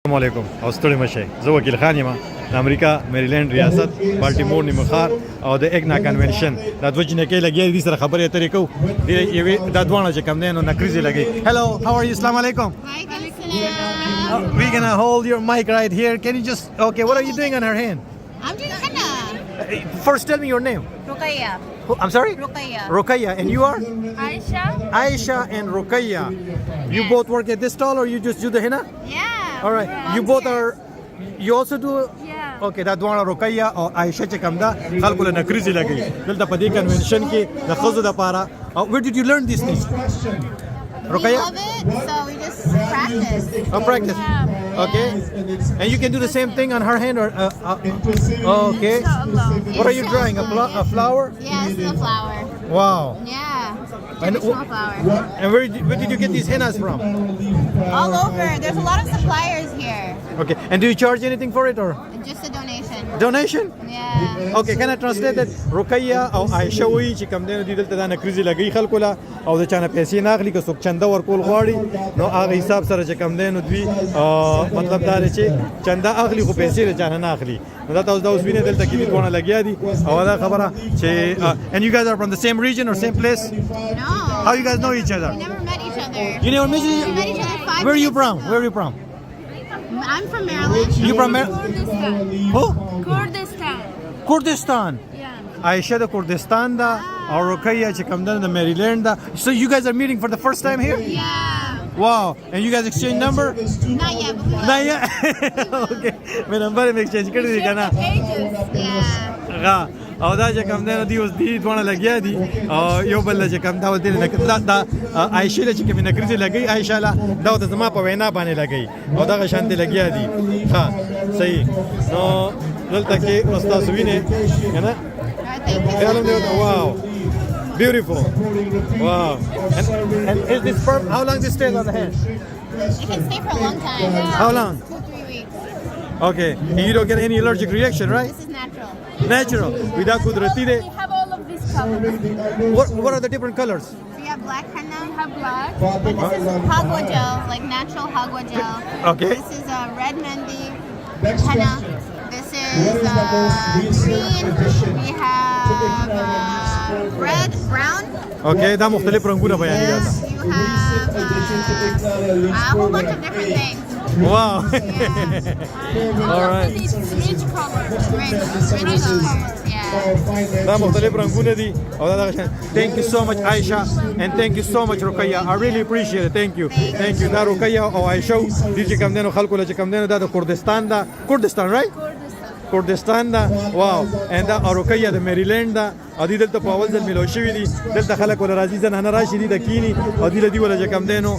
السلام علیکم او ستړي مشه زه وکیل خان یم د امریکا مېریلېد ریاست بالټیمور نیمخار او د ایګنا کنونشن دا دوه جنکې لګي دي سره خبرې اترې کو دی دا دوه چې کم دینو نکریزي لګي هلو هاو ار یو السلام علیکم we're gonna hold your mic right here. Can you just okay, what are you doing on her hand? I'm doing henna. First tell me your name. Ruqayya. I'm sorry? Ruqayya. Ruqayya. And you are? Aisha. Aisha and Ruqayya. You both work at this stall or you just do the henna? Yeah. All right. You both are you also do Yeah. Okay, دا دوه رقیه او عائشه چې کوم دا خلکو له نکریزي لګي دلته په دې کنونشن کې د خزو د پاره where did you learn these things? We love it, so we just practice. Oh, practice. Yeah. Okay. And you can do the same thing on her hand or okay. What are you drawing? A flower? Yeah, it's a flower. Wow. Yeah. And Traditional flower. And where did you get these hennas from? All over. There's a lot of suppliers here. Okay. And do you charge anything for it or? Just a donation. Donation? Yeah. Okay, can I translate that? Ruqayya او عائشه وی چې کوم دینه دلته د نکریزي لګي خلکو لا او د چانه پیسې ناخلي که څوک چنده ورکول غواړي نو هغه حساب سره چې کوم دینه دوی مطلب دا لري چې چنده اخلي خو پیسې نه چانه ناخلي نو دا تاسو دا اوس وینئ دلته کې دوه لګیا دي او دا خبره چې and you guys are from the same region or same place? No. How you guys know each other? We never met each other. You never met We met each other 5 Where are you minutes from? ago. Where are you from? I'm from Maryland. You from Kurdistan. Who? Kurdistan. Kurdistan. Yeah. عائشه د کردستان دا او رقیه چې کوم د مېریلېد دا so you guys are meeting for the first time here? Yeah. Wow. And you guys exchange number? Not yet, but we will. Not yet. Okay. مې نمبر مې exchange کړی دی کنه. Ages. Yeah. غا او دا چې کوم دی اوس دی دوه لګیا دي او یو بل چې کوم دا ول دی دا عائشه له چې کوم نکریزي لګي عائشه لا دا د زما په وینا باندې لګي او دا شانتي لګیا دي ها صحیح نو دلته کې استاد ویني کنه wow beautiful wow and is this firm how long this stays on the hand It can stay for a long time. how long 2-3 weeks. okay and you don't get any allergic reaction right This is natural. natural without kudrati de We have all of these colors. what are the different colors We have black henna. We have black. And this is hagwa gel, like natural hagwa gel. Okay. This is red mendi henna. This is green. We have red, brown. okay دا مختلف رنگونه بیانې Yeah. راته You have a whole bunch of different things. wow All All right. of these rich colors. Rich colors. Yeah. دا مختلف رنگونه دي او دا دغه شان thank you so much Aisha and thank you so much Ruqayya I really appreciate it thank you دا Ruqayya او عائشه دي چې کوم دینو خلکو له چې کوم دینو دا د کردستان دا کردستان right کردستان دا واو and دا Ruqayya د مېریلېد دا او دې دلته په اول ځل ملو شوې دي دلته خلک ول راځي زنانه راشي دي د کینی او دې لدی ول چې کوم دینو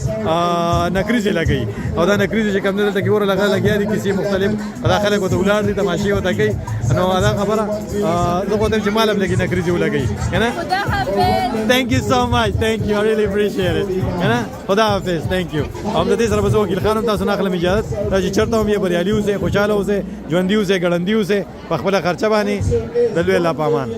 نکریزي لګي او دا نکریزي چې کوم دینو ته کې ور لګیا دي کیسې مختلف دا خلک وته ولار دي تماشې وته کوي نو دا خبره زه غواړم چې مالم لګي نکریزي ولګي کنه خدا حافظ. thank you so much thank you I really appreciate it کنه خدا حافظ thank you هم د دې سره به وکیل خانم تاسو نه اخلم اجازه دا چې چرته هم یې بریالي اوسه خوشاله اوسه ژوندۍ اوسه ګړندۍ اوسه په خپل خرچه باندې د لوی الله پامان